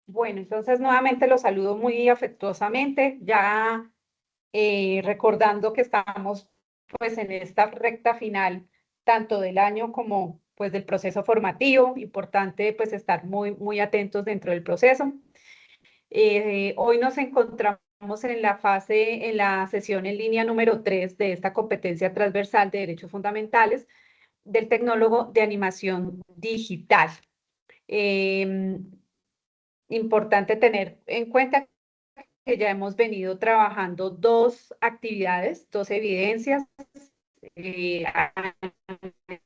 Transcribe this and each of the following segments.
Bueno, entonces nuevamente los saludo muy afectuosamente, ya recordando que estamos pues en esta recta final, tanto del año como pues del proceso formativo, importante pues estar muy atentos dentro del proceso. Hoy nos encontramos en la sesión en línea número 3 de esta competencia transversal de derechos fundamentales del tecnólogo de animación digital. Eh, Importante tener en cuenta que ya hemos venido trabajando dos actividades, dos evidencias. Han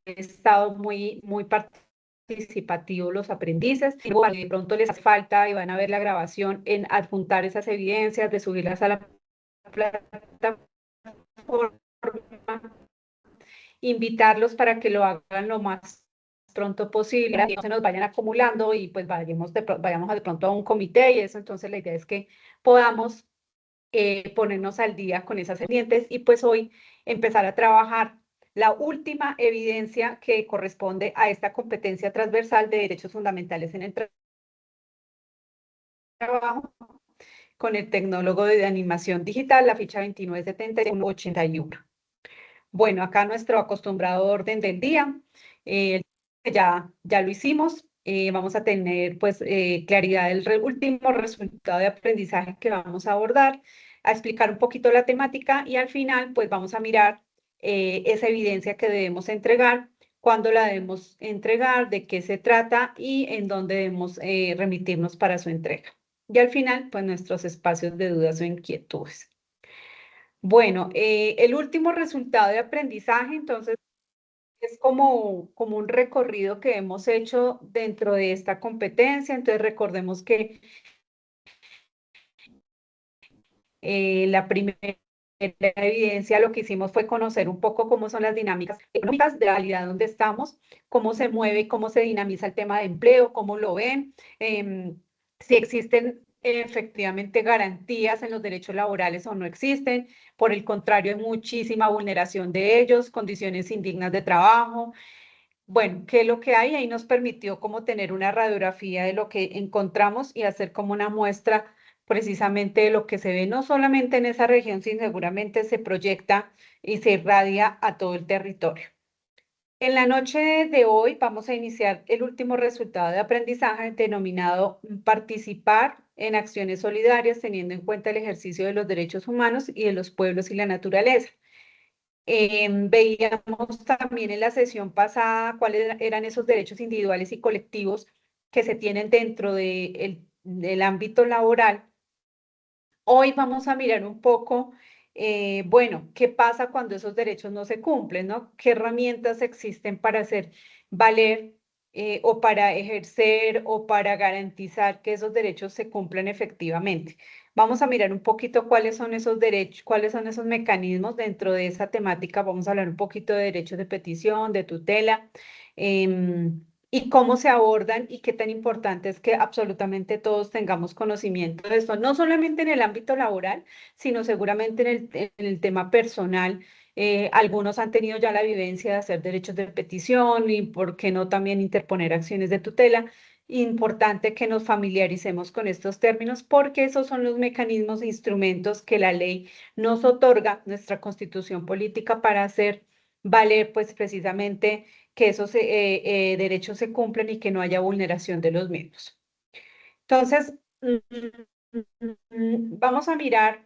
estado muy participativos los aprendices. Igual de pronto les hace falta y van a ver la grabación en adjuntar esas evidencias, de subirlas a la plataforma, invitarlos para que lo hagan lo más pronto posible, que no se nos vayan acumulando y pues vayamos de pronto a un comité y eso. Entonces la idea es que podamos ponernos al día con esas pendientes y pues hoy empezar a trabajar la última evidencia que corresponde a esta competencia transversal de derechos fundamentales en el trabajo con el tecnólogo de animación digital, la ficha 297181. Bueno, acá nuestro acostumbrado orden del día, ya lo hicimos. Vamos a tener pues claridad del último resultado de aprendizaje que vamos a abordar, a explicar un poquito la temática y al final pues vamos a mirar esa evidencia que debemos entregar, cuándo la debemos entregar, de qué se trata y en dónde debemos remitirnos para su entrega. Y al final pues nuestros espacios de dudas o inquietudes. Bueno, el último resultado de aprendizaje, entonces, es como un recorrido que hemos hecho dentro de esta competencia. Entonces, recordemos que la primera evidencia lo que hicimos fue conocer un poco cómo son las dinámicas económicas de la realidad donde estamos, cómo se mueve, cómo se dinamiza el tema de empleo, cómo lo ven, si existen efectivamente garantías en los derechos laborales o no existen. Por el contrario, hay muchísima vulneración de ellos, condiciones indignas de trabajo. Bueno, ¿qué es lo que hay? Ahí nos permitió como tener una radiografía de lo que encontramos y hacer como una muestra precisamente de lo que se ve no solamente en esa región, sino seguramente se proyecta y se irradia a todo el territorio. En la noche de hoy vamos a iniciar el último resultado de aprendizaje denominado participar en acciones solidarias teniendo en cuenta el ejercicio de los derechos humanos y de los pueblos y la naturaleza. Veíamos también en la sesión pasada cuáles eran esos derechos individuales y colectivos que se tienen dentro del ámbito laboral. Hoy vamos a mirar un poco, bueno, qué pasa cuando esos derechos no se cumplen, ¿no? ¿Qué herramientas existen para hacer valer o para ejercer o para garantizar que esos derechos se cumplan efectivamente? Vamos a mirar un poquito cuáles son esos derechos, cuáles son esos mecanismos dentro de esa temática. Vamos a hablar un poquito de derechos de petición, de tutela. Y cómo se abordan y qué tan importante es que absolutamente todos tengamos conocimiento de esto, no solamente en el ámbito laboral, sino seguramente en el tema personal. Algunos han tenido ya la vivencia de hacer derechos de petición y, ¿por qué no también interponer acciones de tutela? Importante que nos familiaricemos con estos términos porque esos son los mecanismos e instrumentos que la ley nos otorga, nuestra constitución política, para hacer valer pues precisamente que esos derechos se cumplan y que no haya vulneración de los mismos. Entonces, vamos a mirar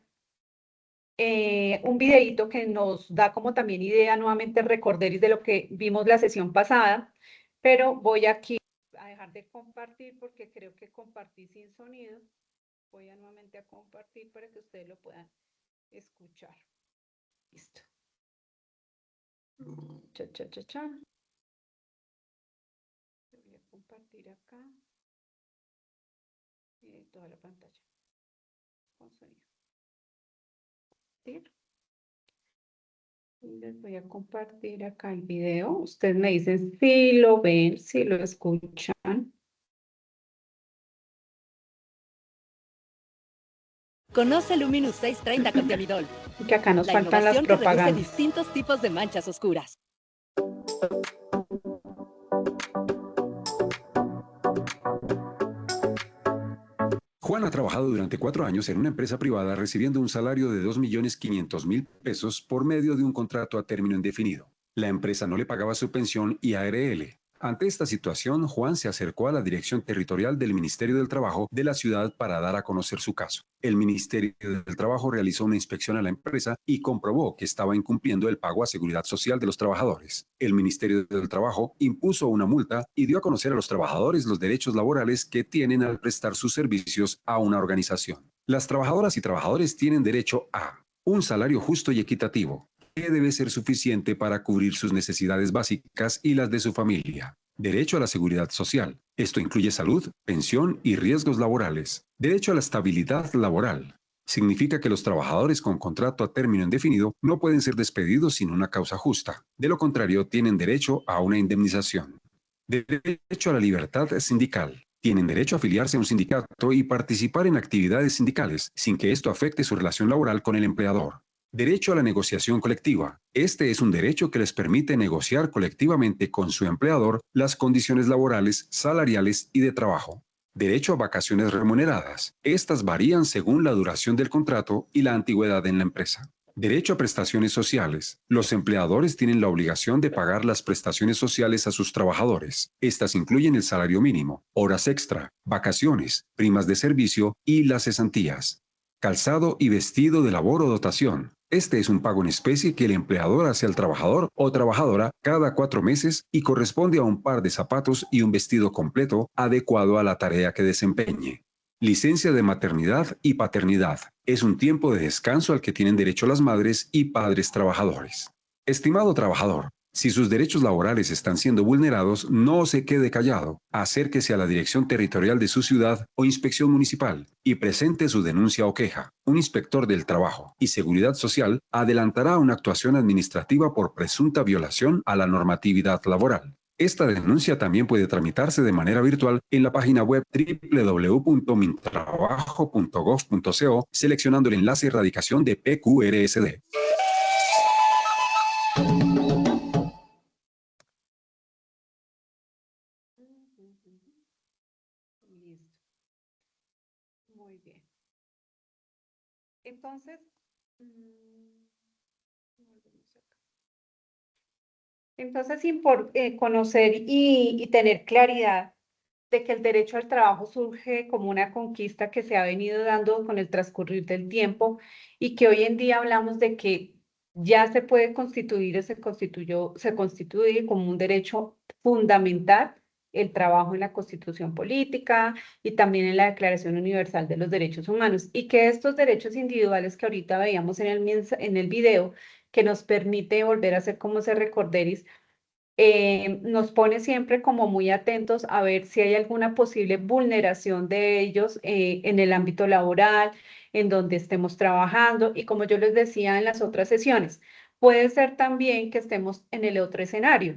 un videíto que nos da como también idea, nuevamente recorderis de lo que vimos la sesión pasada, pero voy aquí a dejar de compartir porque creo que compartí sin sonido. Voy a nuevamente a compartir para que ustedes lo puedan escuchar. Listo. Cha, cha, cha, cha. Voy a compartir acá toda la pantalla con sonido. ¿Sí? Les voy a compartir acá el video. Ustedes me dicen si lo ven, si lo escuchan. Conoce Luminous 630 con Temidol. Que acá nos La faltan las innovación que reduce propagandas. distintos tipos de manchas oscuras. Juan ha trabajado durante 4 años en una empresa privada recibiendo un salario de 2.500.000 pesos por medio de un contrato a término indefinido. La empresa no le pagaba su pensión y ARL. Ante esta situación, Juan se acercó a la Dirección Territorial del Ministerio del Trabajo de la ciudad para dar a conocer su caso. El Ministerio del Trabajo realizó una inspección a la empresa y comprobó que estaba incumpliendo el pago a seguridad social de los trabajadores. El Ministerio del Trabajo impuso una multa y dio a conocer a los trabajadores los derechos laborales que tienen al prestar sus servicios a una organización. Las trabajadoras y trabajadores tienen derecho a un salario justo y equitativo, que debe ser suficiente para cubrir sus necesidades básicas y las de su familia. Derecho a la seguridad social. Esto incluye salud, pensión y riesgos laborales. Derecho a la estabilidad laboral. Significa que los trabajadores con contrato a término indefinido no pueden ser despedidos sin una causa justa. De lo contrario, tienen derecho a una indemnización. Derecho a la libertad sindical. Tienen derecho a afiliarse a un sindicato y participar en actividades sindicales sin que esto afecte su relación laboral con el empleador. Derecho a la negociación colectiva. Este es un derecho que les permite negociar colectivamente con su empleador las condiciones laborales, salariales y de trabajo. Derecho a vacaciones remuneradas. Estas varían según la duración del contrato y la antigüedad en la empresa. Derecho a prestaciones sociales. Los empleadores tienen la obligación de pagar las prestaciones sociales a sus trabajadores. Estas incluyen el salario mínimo, horas extra, vacaciones, primas de servicio y las cesantías. Calzado y vestido de labor o dotación. Este es un pago en especie que el empleador hace al trabajador o trabajadora cada 4 meses y corresponde a un par de zapatos y un vestido completo adecuado a la tarea que desempeñe. Licencia de maternidad y paternidad. Es un tiempo de descanso al que tienen derecho las madres y padres trabajadores. Estimado trabajador, si sus derechos laborales están siendo vulnerados, no se quede callado. Acérquese a la Dirección Territorial de su ciudad o Inspección Municipal y presente su denuncia o queja. Un inspector del Trabajo y Seguridad Social adelantará una actuación administrativa por presunta violación a la normatividad laboral. Esta denuncia también puede tramitarse de manera virtual en la página web www.mintrabajo.gov.co seleccionando el enlace Erradicación de PQRSD. Listo. Muy bien. Entonces, volvemos acá. Entonces, conocer y tener claridad de que el derecho al trabajo surge como una conquista que se ha venido dando con el transcurrir del tiempo y que hoy en día hablamos de que ya se puede constituir, se constituye como un derecho fundamental el trabajo en la Constitución Política y también en la Declaración Universal de los Derechos Humanos, y que estos derechos individuales que ahorita veíamos en el video, que nos permite volver a hacer como ese recorderis, nos pone siempre como muy atentos a ver si hay alguna posible vulneración de ellos en el ámbito laboral, en donde estemos trabajando. Y como yo les decía en las otras sesiones, puede ser también que estemos en el otro escenario.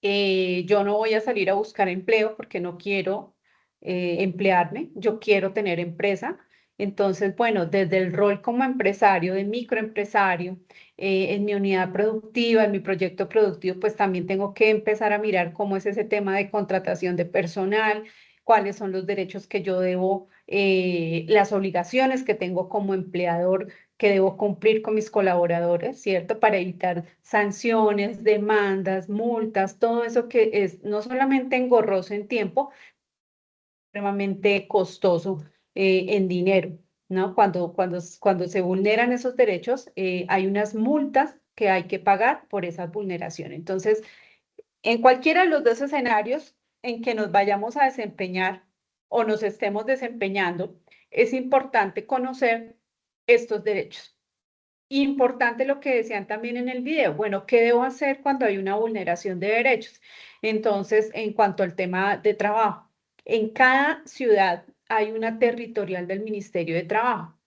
Yo no voy a salir a buscar empleo porque no quiero emplearme, yo quiero tener empresa. Entonces, bueno, desde el rol como empresario, de microempresario, en mi unidad productiva, en mi proyecto productivo, pues también tengo que empezar a mirar cómo es ese tema de contratación de personal, cuáles son los derechos que yo debo, las obligaciones que tengo como empleador que debo cumplir con mis colaboradores, ¿cierto? Para evitar sanciones, demandas, multas, todo eso que es no solamente engorroso en tiempo, extremadamente costoso en dinero, ¿no? Cuando se vulneran esos derechos, hay unas multas que hay que pagar por esa vulneración. Entonces, en cualquiera de los dos escenarios en que nos vayamos a desempeñar o nos estemos desempeñando, es importante conocer estos derechos. Importante lo que decían también en el video. Bueno, ¿qué debo hacer cuando hay una vulneración de derechos? Entonces, en cuanto al tema de trabajo, en cada ciudad hay una territorial del Ministerio de Trabajo,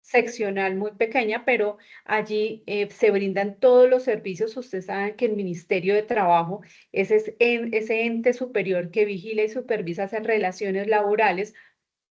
seccional muy pequeña, pero allí se brindan todos los servicios. Ustedes saben que el Ministerio de Trabajo es ese ente superior que vigila y supervisa esas relaciones laborales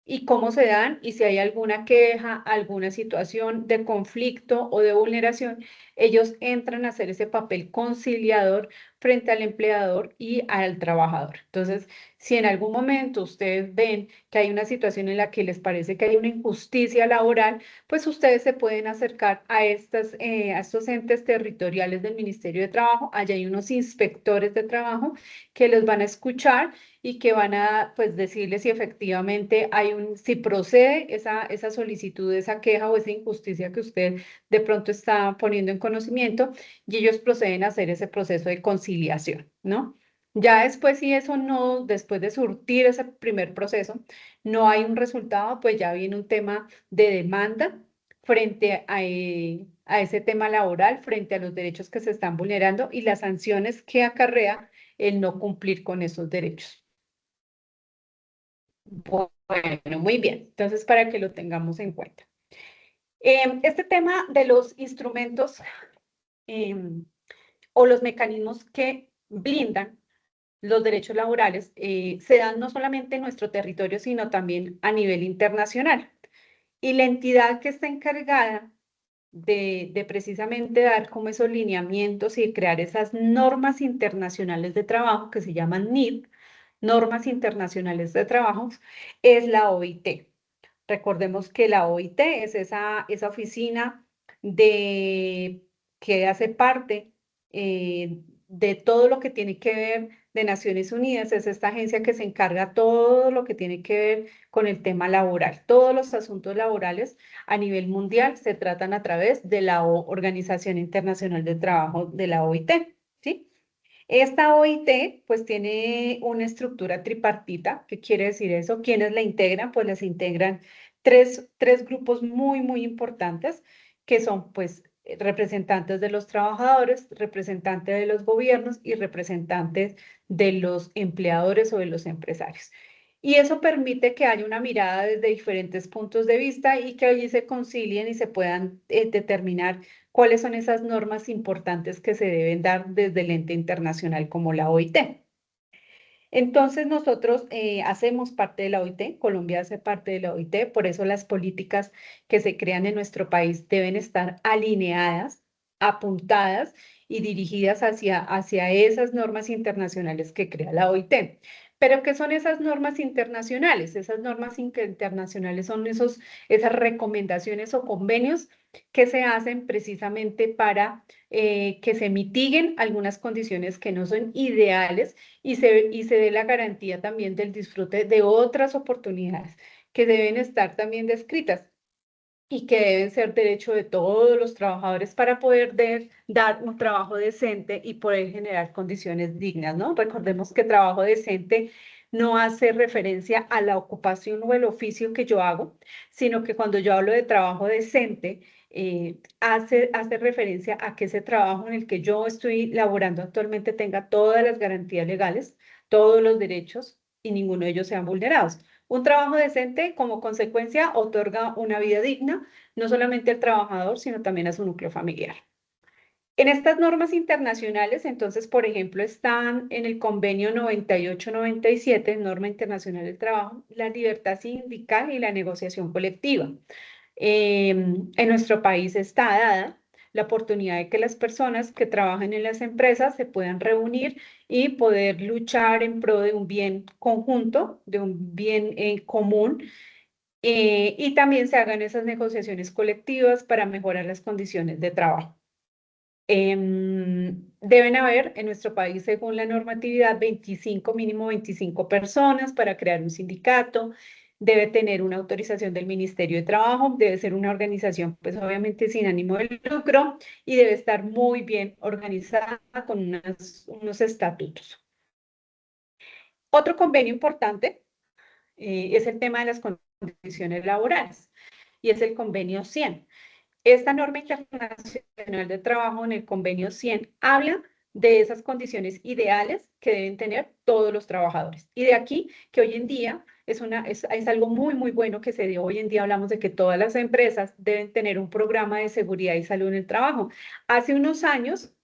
y cómo se dan, y si hay alguna queja, alguna situación de conflicto o de vulneración, ellos entran a hacer ese papel conciliador frente al empleador y al trabajador. Entonces, si en algún momento ustedes ven que hay una situación en la que les parece que hay una injusticia laboral, pues ustedes se pueden acercar a estos entes territoriales del Ministerio de Trabajo. Allá hay unos inspectores de trabajo que los van a escuchar y que van a pues decirles si efectivamente si procede esa solicitud, esa queja o esa injusticia que usted de pronto está poniendo en conocimiento, y ellos proceden a hacer ese proceso de conciliación, ¿no? Ya después, si eso no, después de surtir ese primer proceso, no hay un resultado, pues ya viene un tema de demanda frente a ese tema laboral, frente a los derechos que se están vulnerando y las sanciones que acarrea el no cumplir con esos derechos. Bueno, muy bien. Entonces, para que lo tengamos en cuenta. Este tema de los instrumentos o los mecanismos que blindan los derechos laborales se dan no solamente en nuestro territorio, sino también a nivel internacional. Y la entidad que está encargada de precisamente dar como esos lineamientos y crear esas normas internacionales de trabajo que se llaman NIT, normas internacionales de trabajo, es la OIT. Recordemos que la OIT es esa oficina que hace parte de todo lo que tiene que ver de Naciones Unidas. Es esta agencia que se encarga todo lo que tiene que ver con el tema laboral. Todos los asuntos laborales a nivel mundial se tratan a través de la Organización Internacional del Trabajo, de la OIT, ¿sí? Esta OIT pues tiene una estructura tripartita. ¿Qué quiere decir eso? ¿Quiénes la integran? Pues las integran tres grupos muy importantes, que son pues representantes de los trabajadores, representantes de los gobiernos y representantes de los empleadores o de los empresarios. Y eso permite que haya una mirada desde diferentes puntos de vista y que allí se concilien y se puedan determinar cuáles son esas normas importantes que se deben dar desde el ente internacional como la OIT. Entonces nosotros hacemos parte de la OIT, Colombia hace parte de la OIT, por eso las políticas que se crean en nuestro país deben estar alineadas, apuntadas y dirigidas hacia esas normas internacionales que crea la OIT. Pero ¿qué son esas normas internacionales? Esas normas internacionales son esas recomendaciones o convenios que se hacen precisamente para que se mitiguen algunas condiciones que no son ideales y se dé la garantía también del disfrute de otras oportunidades que deben estar también descritas y que deben ser derecho de todos los trabajadores para poder dar un trabajo decente y poder generar condiciones dignas, ¿no? Recordemos que trabajo decente no hace referencia a la ocupación o el oficio que yo hago, sino que cuando yo hablo de trabajo decente, hace referencia a que ese trabajo en el que yo estoy laborando actualmente tenga todas las garantías legales, todos los derechos y ninguno de ellos sean vulnerados. Un trabajo decente, como consecuencia, otorga una vida digna, no solamente al trabajador, sino también a su núcleo familiar. En estas normas internacionales, entonces, por ejemplo, están en el convenio 98-97, Norma Internacional del Trabajo, la libertad sindical y la negociación colectiva. En nuestro país está dada la oportunidad de que las personas que trabajan en las empresas se puedan reunir y poder luchar en pro de un bien conjunto, de un bien común, y también se hagan esas negociaciones colectivas para mejorar las condiciones de trabajo. Deben haber en nuestro país, según la normatividad, mínimo 25 personas para crear un sindicato. Debe tener una autorización del Ministerio de Trabajo, debe ser una organización, pues obviamente sin ánimo de lucro, y debe estar muy bien organizada con unos estatutos. Otro convenio importante es el tema de las condiciones laborales, y es el convenio 100. Esta norma internacional de trabajo en el convenio 100 habla de esas condiciones ideales que deben tener todos los trabajadores. Y de aquí que hoy en día es algo muy bueno que se dio. Hoy en día hablamos de que todas las empresas deben tener un programa de seguridad y salud en el trabajo. Hace unos años,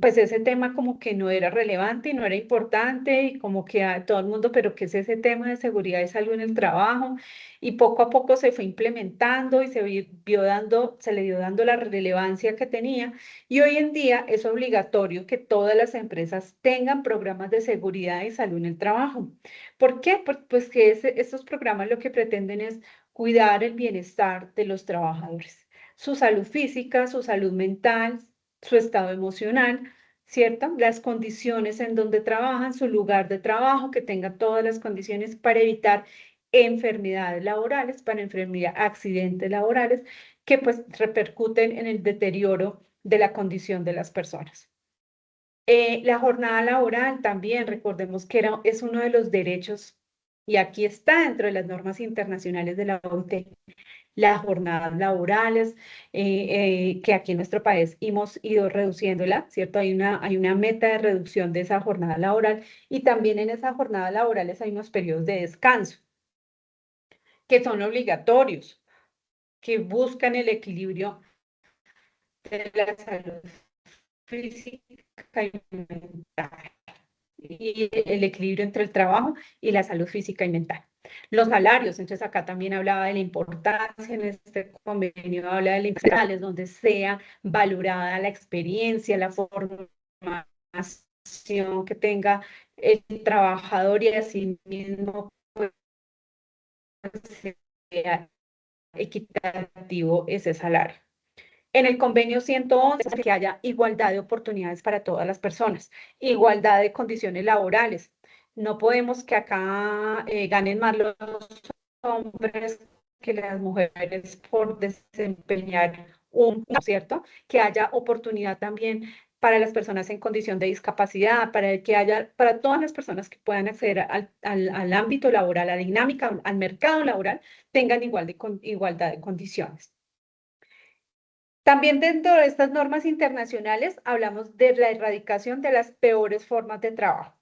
pues ese tema como que no era relevante y no era importante y como que a todo el mundo, pero ¿qué es ese tema de seguridad y salud en el trabajo? Y poco a poco se fue implementando y se le dio dando la relevancia que tenía. Y hoy en día es obligatorio que todas las empresas tengan programas de seguridad y salud en el trabajo. ¿Por qué? Pues que estos programas lo que pretenden es cuidar el bienestar de los trabajadores, su salud física, su salud mental, su estado emocional, ¿cierto? Las condiciones en donde trabajan, su lugar de trabajo, que tenga todas las condiciones para evitar enfermedades laborales, para enfermedad, accidentes laborales, que pues repercuten en el deterioro de la condición de las personas. La jornada laboral también, recordemos que es uno de los derechos, y aquí está dentro de las normas internacionales de la OIT, las jornadas laborales, que aquí en nuestro país hemos ido reduciéndola, ¿cierto? Hay una meta de reducción de esa jornada laboral y también en esas jornadas laborales hay unos periodos de descanso que son obligatorios, que buscan el equilibrio de la salud física y mental y el equilibrio entre el trabajo y la salud física y mental. Los salarios, entonces acá también hablaba de la importancia, en este convenio habla de la importancia donde sea valorada la experiencia, la formación que tenga el trabajador y así mismo pues, sea equitativo ese salario. En el convenio 111, que haya igualdad de oportunidades para todas las personas, igualdad de condiciones laborales. No podemos que acá ganen más los hombres que las mujeres por desempeñar ¿no es cierto? Que haya oportunidad también para las personas en condición de discapacidad, para que haya, para todas las personas que puedan acceder al ámbito laboral, a la dinámica, al mercado laboral, tengan igualdad de condiciones. También dentro de estas normas internacionales hablamos de la erradicación de las peores formas de trabajo.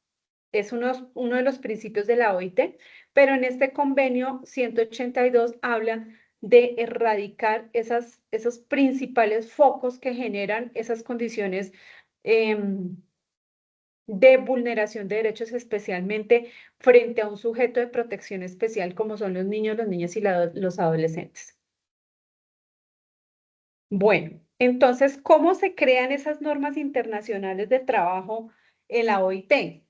Es uno de los principios de la OIT, pero en este convenio 182 habla de erradicar esos principales focos que generan esas condiciones de vulneración de derechos, especialmente frente a un sujeto de protección especial como son los niños y los adolescentes. Bueno, entonces, ¿cómo se crean esas normas internacionales de trabajo en la OIT?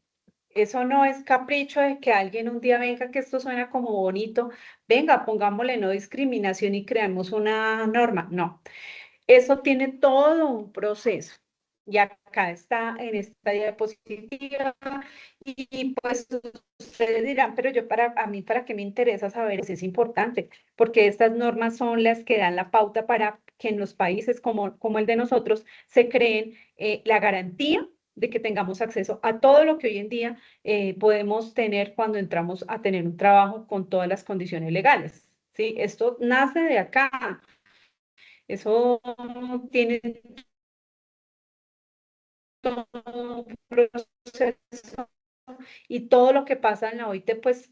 Eso no es capricho de que alguien un día venga, que esto suena como bonito, venga, pongámosle no discriminación y creamos una norma. No, eso tiene todo un proceso. Y acá está en esta diapositiva y pues ustedes dirán, pero a mí, ¿para qué me interesa saber? Eso es importante, porque estas normas son las que dan la pauta para que en los países como el de nosotros se creen la garantía de que tengamos acceso a todo lo que hoy en día podemos tener cuando entramos a tener un trabajo con todas las condiciones legales. ¿Sí? Esto nace de acá. Eso tiene todo un proceso y todo lo que pasa en la OIT, pues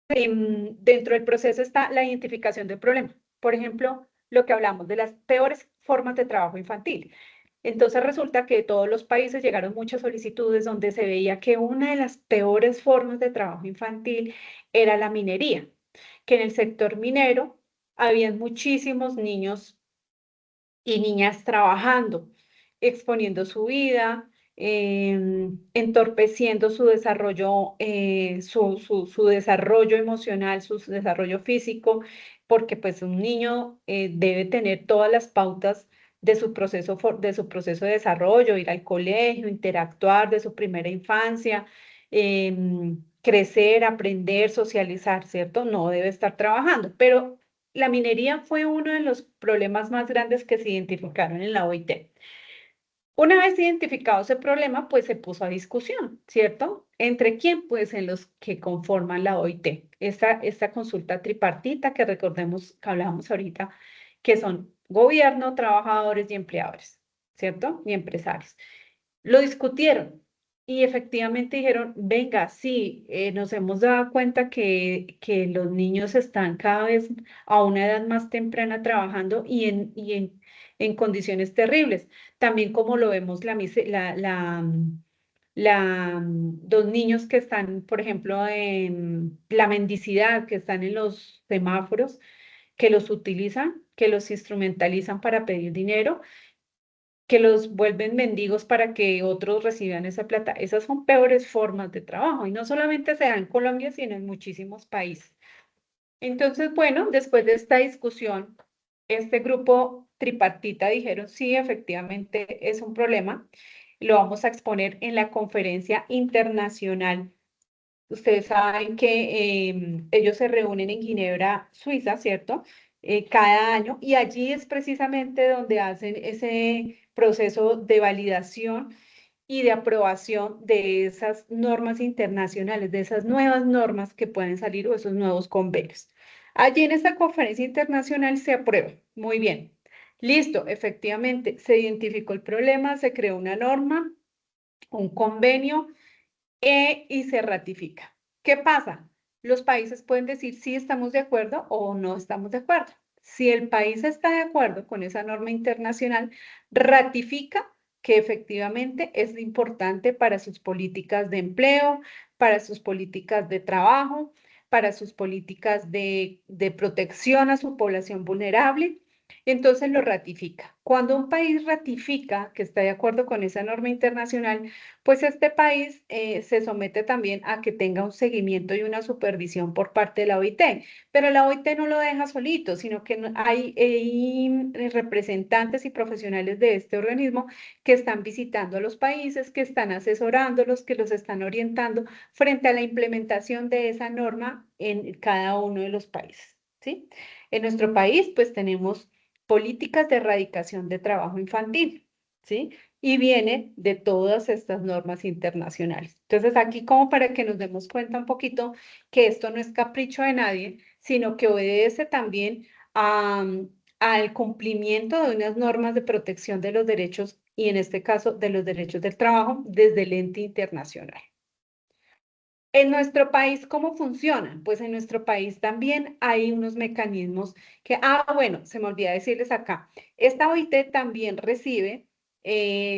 dentro del proceso está la identificación del problema. Por ejemplo, lo que hablamos de las peores formas de trabajo infantil. Entonces resulta que de todos los países llegaron muchas solicitudes donde se veía que una de las peores formas de trabajo infantil era la minería, que en el sector minero habían muchísimos niños y niñas trabajando, exponiendo su vida, entorpeciendo su desarrollo, su desarrollo emocional, su desarrollo físico, porque pues un niño debe tener todas las pautas de su proceso de desarrollo, ir al colegio, interactuar de su primera infancia, crecer, aprender, socializar, ¿cierto? No debe estar trabajando, pero la minería fue uno de los problemas más grandes que se identificaron en la OIT. Una vez identificado ese problema, pues se puso a discusión, ¿cierto? ¿Entre quién? Pues en los que conforman la OIT. Esta consulta tripartita que recordemos que hablábamos ahorita, que son gobierno, trabajadores y empleadores, ¿cierto? Y empresarios. Lo discutieron y efectivamente dijeron, venga, sí, nos hemos dado cuenta que los niños están cada vez a una edad más temprana trabajando en condiciones terribles. También como lo vemos los niños que están, por ejemplo, en la mendicidad, que están en los semáforos, que los utilizan, que los instrumentalizan para pedir dinero, que los vuelven mendigos para que otros reciban esa plata. Esas son peores formas de trabajo y no solamente se da en Colombia, sino en muchísimos países. Entonces, bueno, después de esta discusión, este grupo tripartita dijeron, sí, efectivamente es un problema. Lo vamos a exponer en la conferencia internacional. Ustedes saben que ellos se reúnen en Ginebra, Suiza, ¿cierto? Cada año y allí es precisamente donde hacen ese proceso de validación y de aprobación de esas normas internacionales, de esas nuevas normas que pueden salir o esos nuevos convenios. Allí en esta conferencia internacional se aprueba. Muy bien. Listo, efectivamente, se identificó el problema, se creó una norma, un convenio y se ratifica. ¿Qué pasa? Los países pueden decir si estamos de acuerdo o no estamos de acuerdo. Si el país está de acuerdo con esa norma internacional, ratifica que efectivamente es importante para sus políticas de empleo, para sus políticas de trabajo, para sus políticas de protección a su población vulnerable. Entonces lo ratifica. Cuando un país ratifica que está de acuerdo con esa norma internacional, pues este país se somete también a que tenga un seguimiento y una supervisión por parte de la OIT, pero la OIT no lo deja solito, sino que hay representantes y profesionales de este organismo que están visitando a los países, que están asesorándolos, que los están orientando frente a la implementación de esa norma en cada uno de los países, ¿sí? En nuestro país, pues tenemos políticas de erradicación de trabajo infantil, ¿sí? Y viene de todas estas normas internacionales. Entonces, aquí como para que nos demos cuenta un poquito que esto no es capricho de nadie, sino que obedece también al cumplimiento de unas normas de protección de los derechos y en este caso de los derechos del trabajo desde el ente internacional. En nuestro país, ¿cómo funciona? Pues en nuestro país también hay unos mecanismos que, bueno, se me olvida decirles acá, esta OIT también recibe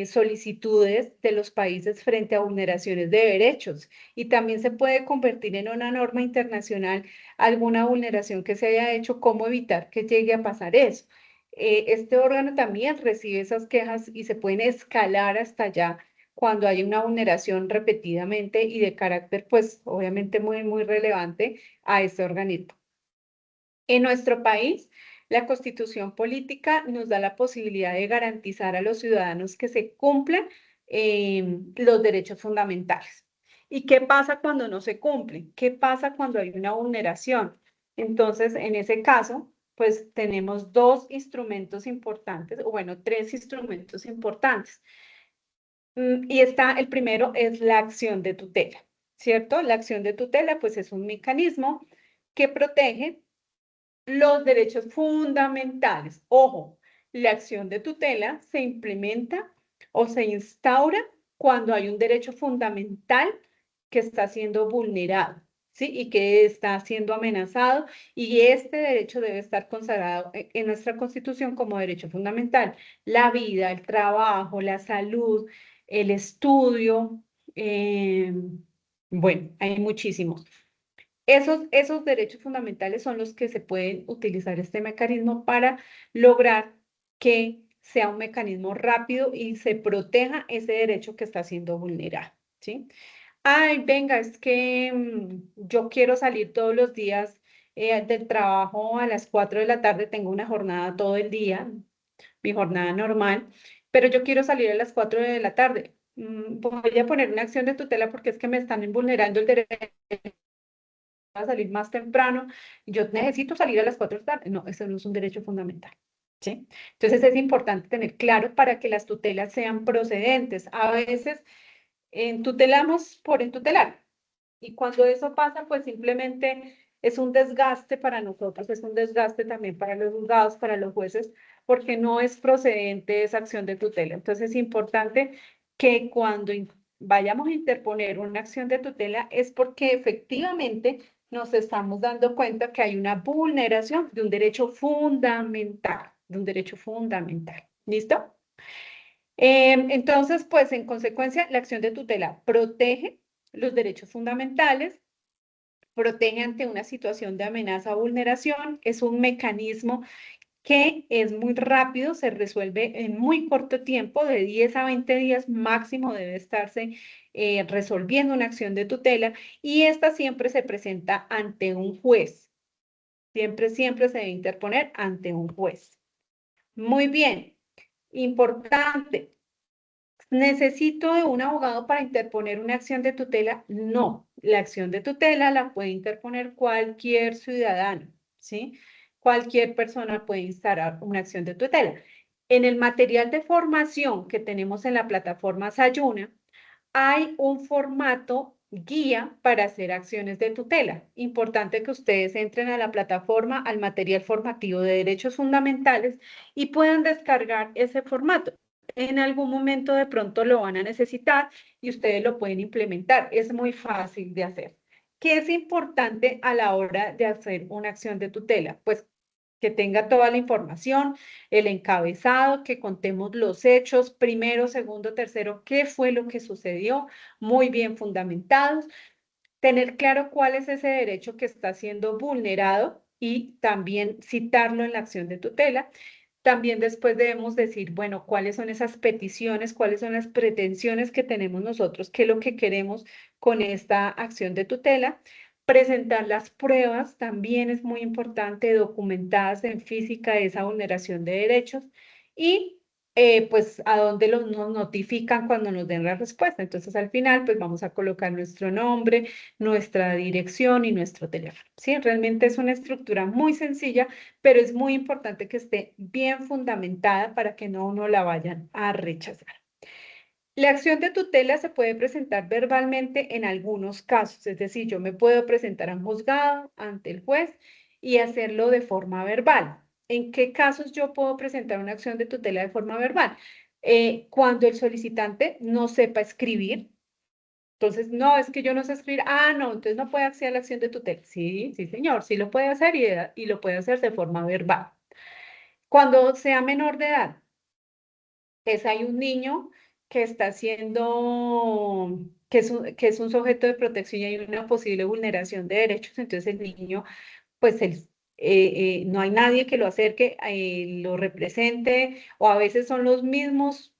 solicitudes de los países frente a vulneraciones de derechos y también se puede convertir en una norma internacional alguna vulneración que se haya hecho, cómo evitar que llegue a pasar eso. Este órgano también recibe esas quejas y se pueden escalar hasta allá cuando hay una vulneración repetidamente y de carácter, pues obviamente muy, muy relevante a este organismo. En nuestro país, la Constitución política nos da la posibilidad de garantizar a los ciudadanos que se cumplan los derechos fundamentales. ¿Y qué pasa cuando no se cumplen? ¿Qué pasa cuando hay una vulneración? Entonces, en ese caso, pues tenemos dos instrumentos importantes, o bueno, tres instrumentos importantes. Y el primero es la acción de tutela, ¿cierto? La acción de tutela, pues es un mecanismo que protege los derechos fundamentales. Ojo, la acción de tutela se implementa o se instaura cuando hay un derecho fundamental que está siendo vulnerado, ¿sí? Y que está siendo amenazado y este derecho debe estar consagrado en nuestra Constitución como derecho fundamental. La vida, el trabajo, la salud, el estudio, bueno, hay muchísimos. Esos derechos fundamentales son los que se pueden utilizar este mecanismo para lograr que sea un mecanismo rápido y se proteja ese derecho que está siendo vulnerado, ¿sí? Ay, venga, es que yo quiero salir todos los días del trabajo a las 4 de la tarde, tengo una jornada todo el día, mi jornada normal, pero yo quiero salir a las 4 de la tarde. Voy a poner una acción de tutela porque es que me están vulnerando el derecho a salir más temprano, yo necesito salir a las 4 de la tarde. No, eso no es un derecho fundamental, ¿sí? Entonces es importante tener claro para que las tutelas sean procedentes. A veces tutelamos por entutelar y cuando eso pasa, pues simplemente es un desgaste para nosotros, es un desgaste también para los juzgados, para los jueces, porque no es procedente esa acción de tutela. Entonces es importante que cuando vayamos a interponer una acción de tutela es porque efectivamente nos estamos dando cuenta que hay una vulneración de un derecho fundamental, de un derecho fundamental. ¿Listo? Entonces, pues en consecuencia, la acción de tutela protege los derechos fundamentales, protege ante una situación de amenaza o vulneración, es un mecanismo que es muy rápido, se resuelve en muy corto tiempo, de 10 a 20 días máximo debe estarse resolviendo una acción de tutela y esta siempre se presenta ante un juez. Siempre se debe interponer ante un juez. Muy bien, importante. ¿Necesito de un abogado para interponer una acción de tutela? No, la acción de tutela la puede interponer cualquier ciudadano, ¿sí? Cualquier persona puede instaurar una acción de tutela. En el material de formación que tenemos en la plataforma Sayuna, hay un formato guía para hacer acciones de tutela. Importante que ustedes entren a la plataforma, al material formativo de derechos fundamentales y puedan descargar ese formato. En algún momento de pronto lo van a necesitar y ustedes lo pueden implementar. Es muy fácil de hacer. ¿Qué es importante a la hora de hacer una acción de tutela? Pues que tenga toda la información, el encabezado, que contemos los hechos, primero, segundo, tercero, qué fue lo que sucedió, muy bien fundamentados, tener claro cuál es ese derecho que está siendo vulnerado y también citarlo en la acción de tutela. También después debemos decir, bueno, cuáles son esas peticiones, cuáles son las pretensiones que tenemos nosotros, qué es lo que queremos con esta acción de tutela. Presentar las pruebas también es muy importante, documentadas en física de esa vulneración de derechos y pues a dónde nos notifican cuando nos den la respuesta. Entonces al final pues vamos a colocar nuestro nombre, nuestra dirección y nuestro teléfono. ¿Sí? Realmente es una estructura muy sencilla, pero es muy importante que esté bien fundamentada para que no la vayan a rechazar. La acción de tutela se puede presentar verbalmente en algunos casos, es decir, yo me puedo presentar a un juzgado ante el juez y hacerlo de forma verbal. ¿En qué casos yo puedo presentar una acción de tutela de forma verbal? Cuando el solicitante no sepa escribir, entonces, no, es que yo no sé escribir. Ah, no, entonces no puede acceder a la acción de tutela. Sí, sí, señor, sí lo puede hacer y lo puede hacer de forma verbal. Cuando sea menor de edad, es hay un niño que está siendo, que es un sujeto de protección y hay una posible vulneración de derechos, entonces el niño, pues no hay nadie que lo acerque, lo represente, o a veces son los mismos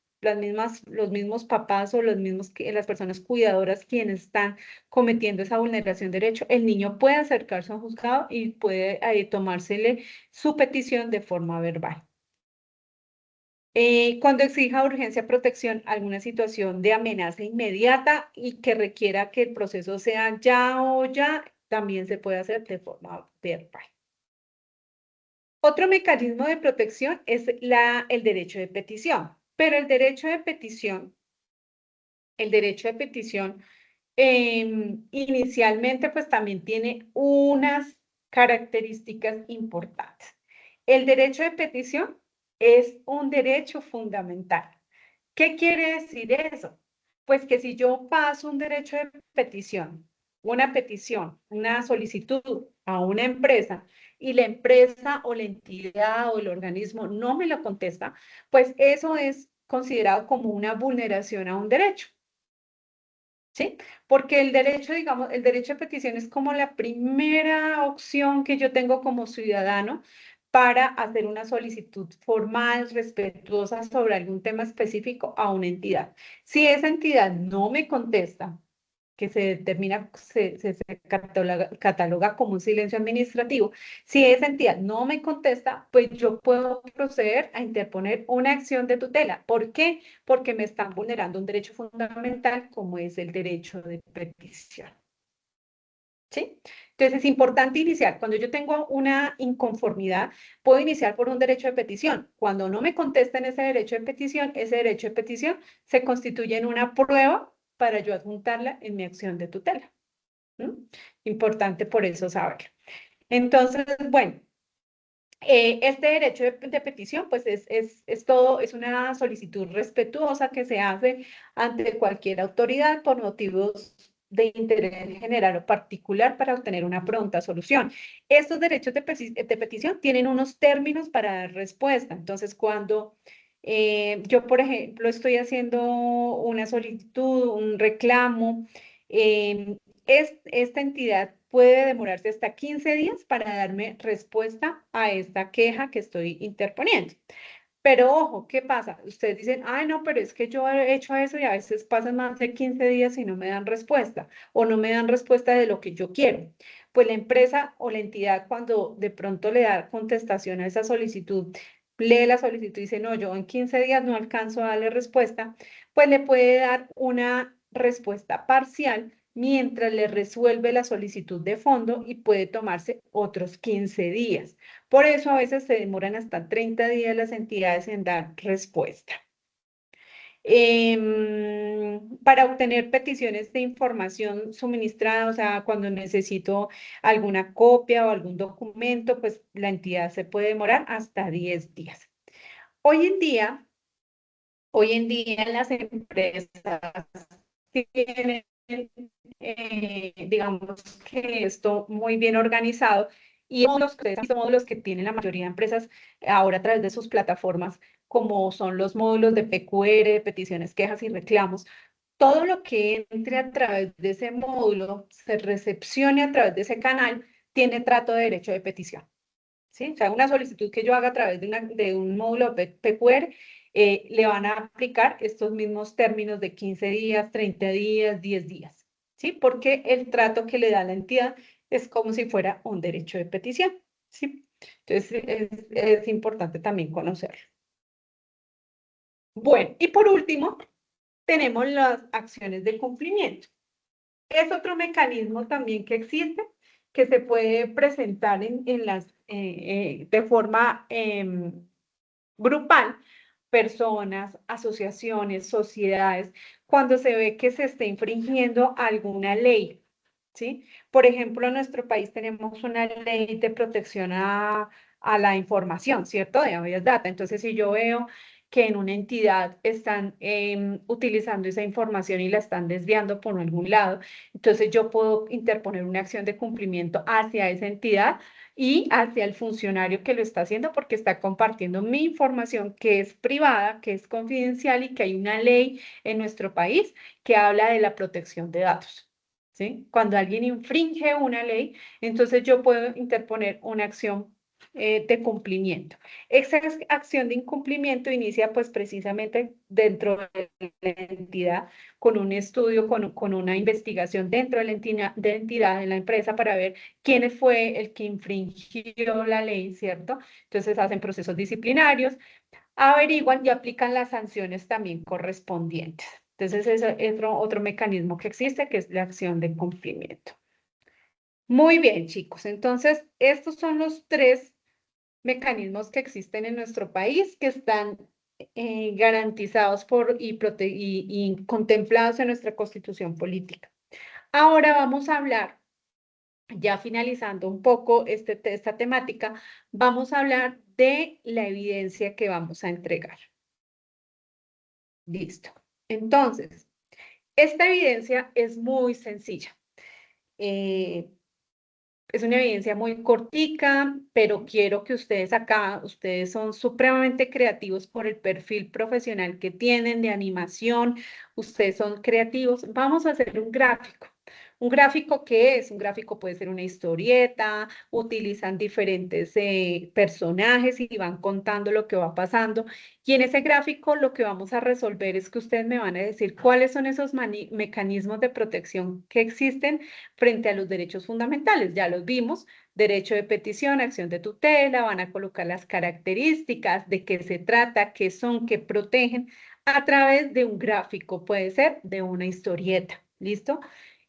papás o las personas cuidadoras quienes están cometiendo esa vulneración de derecho. El niño puede acercarse a un juzgado y puede tomársele su petición de forma verbal. Cuando exija urgencia protección alguna situación de amenaza inmediata y que requiera que el proceso sea ya o ya, también se puede hacer de forma verbal. Otro mecanismo de protección es el derecho de petición, pero el derecho de petición inicialmente pues también tiene unas características importantes. El derecho de petición es un derecho fundamental. ¿Qué quiere decir eso? Pues que si yo paso un derecho de petición, una solicitud a una empresa y la empresa o la entidad o el organismo no me lo contesta, pues eso es considerado como una vulneración a un derecho. ¿Sí? Porque el derecho, digamos, el derecho de petición es como la primera opción que yo tengo como ciudadano para hacer una solicitud formal, respetuosa sobre algún tema específico a una entidad. Si esa entidad no me contesta, que se determina, se cataloga como un silencio administrativo. Si esa entidad no me contesta, pues yo puedo proceder a interponer una acción de tutela. ¿Por qué? Porque me están vulnerando un derecho fundamental como es el derecho de petición. ¿Sí? Entonces es importante iniciar. Cuando yo tengo una inconformidad, puedo iniciar por un derecho de petición. Cuando no me contestan ese derecho de petición se constituye en una prueba para yo adjuntarla en mi acción de tutela. ¿Mm? Importante por eso saber. Entonces, bueno, este derecho de petición, pues es todo, es una solicitud respetuosa que se hace ante cualquier autoridad por motivos de interés general o particular para obtener una pronta solución. Estos derechos de petición tienen unos términos para dar respuesta. Entonces, cuando Yo, por ejemplo, estoy haciendo una solicitud, un reclamo. Esta entidad puede demorarse hasta 15 días para darme respuesta a esta queja que estoy interponiendo. Pero ojo, ¿qué pasa? Ustedes dicen, ay, no, pero es que yo he hecho eso y a veces pasan más de 15 días y no me dan respuesta o no me dan respuesta de lo que yo quiero. Pues la empresa o la entidad cuando de pronto le da contestación a esa solicitud, lee la solicitud y dice, no, yo en 15 días no alcanzo a darle respuesta, pues le puede dar una respuesta parcial mientras le resuelve la solicitud de fondo y puede tomarse otros 15 días. Por eso a veces se demoran hasta 30 días las entidades en dar respuesta. Para obtener peticiones de información suministrada, o sea, cuando necesito alguna copia o algún documento, pues la entidad se puede demorar hasta 10 días. Hoy en día, las empresas tienen, digamos que esto muy bien organizado y son módulos que tienen la mayoría de empresas ahora a través de sus plataformas, como son los módulos de PQR, peticiones, quejas y reclamos. Todo lo que entre a través de ese módulo, se recepcione a través de ese canal, tiene trato de derecho de petición. ¿Sí? O sea, una solicitud que yo haga a través de un módulo PQR, le van a aplicar estos mismos términos de 15 días, 30 días, 10 días, ¿sí? Porque el trato que le da la entidad es como si fuera un derecho de petición, ¿sí? Entonces, es importante también conocerlo. Bueno, y por último, tenemos las acciones de cumplimiento. Es otro mecanismo también que existe, que se puede presentar de forma grupal, personas, asociaciones, sociedades, cuando se ve que se está infringiendo alguna ley, ¿sí? Por ejemplo, en nuestro país tenemos una ley de protección a la información, ¿cierto? De habeas data. Entonces, si yo veo que en una entidad están utilizando esa información y la están desviando por algún lado, entonces yo puedo interponer una acción de cumplimiento hacia esa entidad y hacia el funcionario que lo está haciendo porque está compartiendo mi información que es privada, que es confidencial y que hay una ley en nuestro país que habla de la protección de datos. ¿Sí? Cuando alguien infringe una ley, entonces yo puedo interponer una acción de cumplimiento. Esa acción de incumplimiento inicia pues precisamente dentro de la entidad con un estudio, con una investigación dentro de la entidad, de la empresa para ver quién fue el que infringió la ley, ¿cierto? Entonces hacen procesos disciplinarios, averiguan y aplican las sanciones también correspondientes. Entonces, ese es otro mecanismo que existe, que es la acción de cumplimiento. Muy bien, chicos. Entonces, estos son los tres mecanismos que existen en nuestro país, que están garantizados y contemplados en nuestra Constitución Política. Ahora vamos a hablar, ya finalizando un poco esta temática, vamos a hablar de la evidencia que vamos a entregar. Listo. Entonces, esta evidencia es muy sencilla. Es una evidencia muy cortica, pero quiero que ustedes son supremamente creativos por el perfil profesional que tienen de animación, ustedes son creativos. Vamos a hacer un gráfico. ¿Un gráfico qué es? Un gráfico puede ser una historieta, utilizan diferentes personajes y van contando lo que va pasando. Y en ese gráfico lo que vamos a resolver es que ustedes me van a decir cuáles son esos mecanismos de protección que existen frente a los derechos fundamentales. Ya los vimos, derecho de petición, acción de tutela, van a colocar las características de qué se trata, qué son, qué protegen, a través de un gráfico, puede ser de una historieta, ¿listo?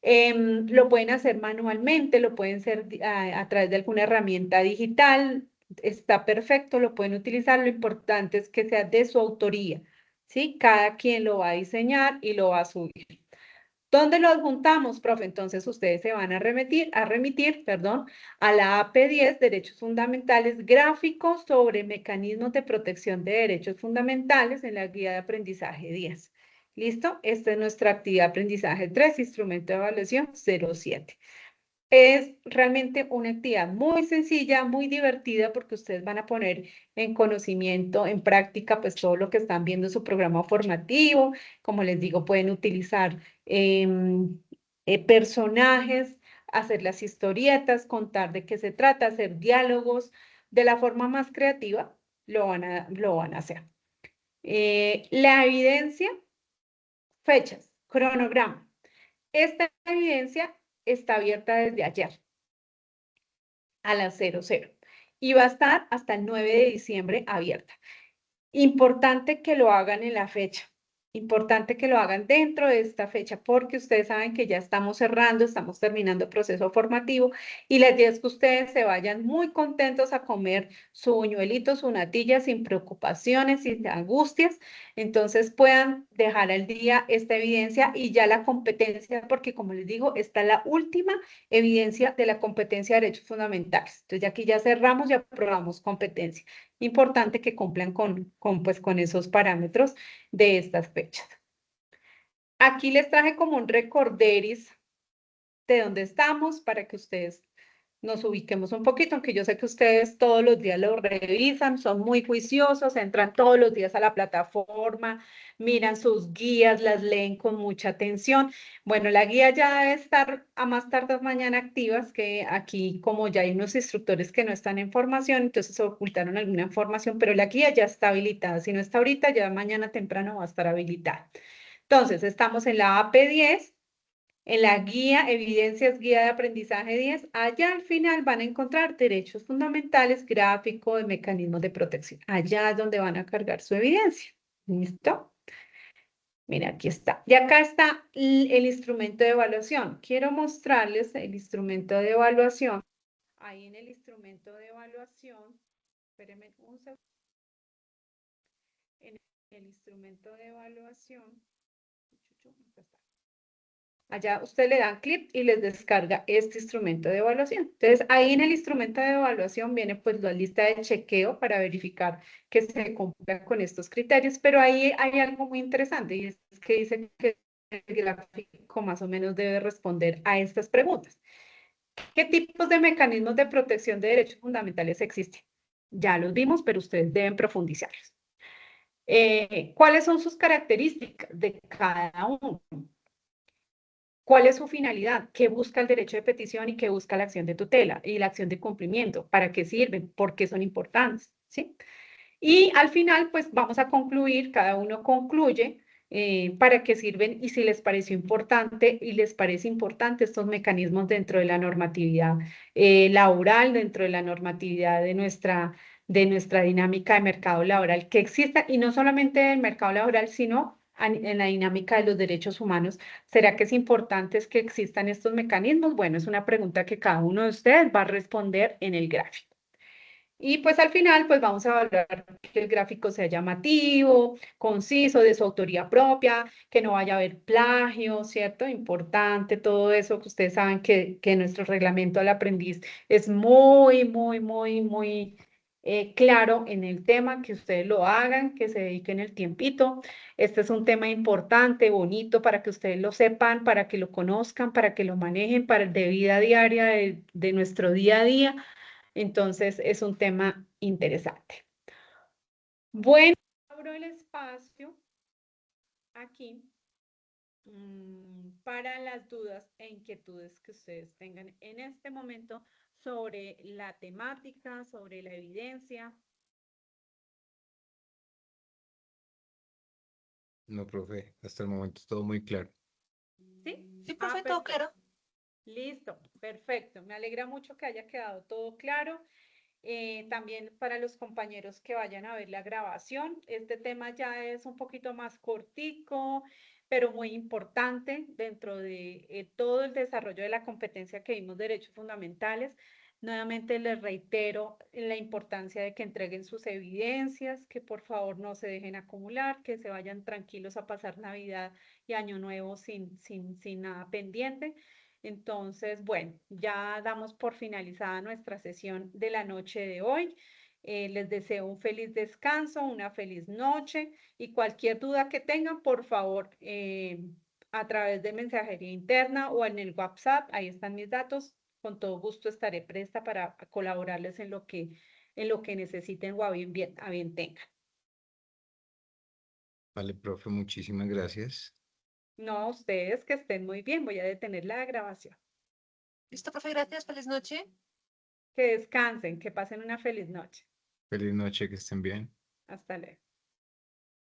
Lo pueden hacer manualmente, lo pueden hacer a través de alguna herramienta digital, está perfecto, lo pueden utilizar, lo importante es que sea de su autoría, ¿sí? Cada quien lo va a diseñar y lo va a subir. ¿Dónde los juntamos, profe? Entonces ustedes se van a remitir, a la AP10, Derechos Fundamentales, gráficos sobre mecanismos de protección de derechos fundamentales en la guía de aprendizaje 10. ¿Listo? Esta es nuestra actividad de aprendizaje 3, instrumento de evaluación 07. Es realmente una actividad muy sencilla, muy divertida, porque ustedes van a poner en conocimiento, en práctica, pues todo lo que están viendo en su programa formativo. Como les digo, pueden utilizar personajes, hacer las historietas, contar de qué se trata, hacer diálogos. De la forma más creativa, lo van a hacer. La evidencia, fechas, cronograma. Esta evidencia está abierta desde ayer a las 00 y va a estar hasta el 9 de diciembre abierta. Importante que lo hagan en la fecha. Importante que lo hagan dentro de esta fecha, porque ustedes saben que ya estamos cerrando, estamos terminando el proceso formativo y la idea es que ustedes se vayan muy contentos a comer su buñuelito, su natilla, sin preocupaciones, sin angustias. Entonces puedan dejar al día esta evidencia y ya la competencia, porque como les digo, está la última evidencia de la competencia de derechos fundamentales. Entonces ya aquí ya cerramos y aprobamos competencia. Importante que cumplan con esos parámetros de estas fechas. Aquí les traje como un recorderis de dónde estamos para que ustedes nos ubiquemos un poquito, aunque yo sé que ustedes todos los días lo revisan, son muy juiciosos, entran todos los días a la plataforma, miran sus guías, las leen con mucha atención. Bueno, la guía ya debe estar a más tardar mañana activas, que aquí como ya hay unos instructores que no están en formación, entonces ocultaron alguna información, pero la guía ya está habilitada. Si no está ahorita, ya mañana temprano va a estar habilitada. Entonces, estamos en la AP10. En la guía, Evidencias Guía de Aprendizaje 10, allá al final van a encontrar derechos fundamentales, gráfico de mecanismos de protección. Allá es donde van a cargar su evidencia. ¿Listo? Mira, aquí está. Y acá está el instrumento de evaluación. Quiero mostrarles el instrumento de evaluación. Ahí en el instrumento de evaluación, espérenme un segundo. En el instrumento de evaluación, acá está. Allá usted le dan clic y les descarga este instrumento de evaluación. Entonces, ahí en el instrumento de evaluación viene pues la lista de chequeo para verificar que se cumpla con estos criterios, pero ahí hay algo muy interesante y es que dice que el gráfico más o menos debe responder a estas preguntas. ¿Qué tipos de mecanismos de protección de derechos fundamentales existen? Ya los vimos, pero ustedes deben profundizarlos. ¿Cuáles son sus características de cada uno? ¿Cuál es su finalidad? ¿Qué busca el derecho de petición y qué busca la acción de tutela y la acción de cumplimiento? ¿Para qué sirven? ¿Por qué son importantes? ¿Sí? Y al final, pues vamos a concluir, cada uno concluye para qué sirven y si les pareció importante y les parece importante estos mecanismos dentro de la normatividad laboral, dentro de la normatividad de nuestra dinámica de mercado laboral que exista y no solamente el mercado laboral, sino en la dinámica de los derechos humanos. ¿Será que es importante que existan estos mecanismos? Bueno, es una pregunta que cada uno de ustedes va a responder en el gráfico. Y pues al final, pues vamos a evaluar que el gráfico sea llamativo, conciso, de su autoría propia, que no vaya a haber plagio, ¿cierto? Importante todo eso, que ustedes saben que nuestro reglamento al aprendiz es muy claro en el tema, que ustedes lo hagan, que se dediquen el tiempito. Este es un tema importante, bonito, para que ustedes lo sepan, para que lo conozcan, para que lo manejen, para el de vida diaria, de nuestro día a día. Entonces, es un tema interesante. Bueno, abro el espacio aquí para las dudas e inquietudes que ustedes tengan en este momento sobre la temática, sobre la evidencia. No, profe, hasta el momento es todo muy claro. ¿Sí? Sí, profe, todo claro. Listo, perfecto. Me alegra mucho que haya quedado todo claro. También para los compañeros que vayan a ver la grabación, este tema ya es un poquito más cortico, pero muy importante dentro de todo el desarrollo de la competencia que vimos de derechos fundamentales. Nuevamente les reitero la importancia de que entreguen sus evidencias, que por favor no se dejen acumular, que se vayan tranquilos a pasar Navidad y Año Nuevo sin nada pendiente. Entonces, bueno, ya damos por finalizada nuestra sesión de la noche de hoy. Les deseo un feliz descanso, una feliz noche y cualquier duda que tengan, por favor, a través de mensajería interna o en el WhatsApp, ahí están mis datos, Con todo gusto estaré presta para colaborarles en lo que necesiten o a bien tengan. Vale, profe, muchísimas gracias. No, ustedes que estén muy bien. Voy a detener la grabación. Listo, profe, gracias. Feliz noche. Que descansen, que pasen una feliz noche. Feliz noche, que estén bien. Hasta luego.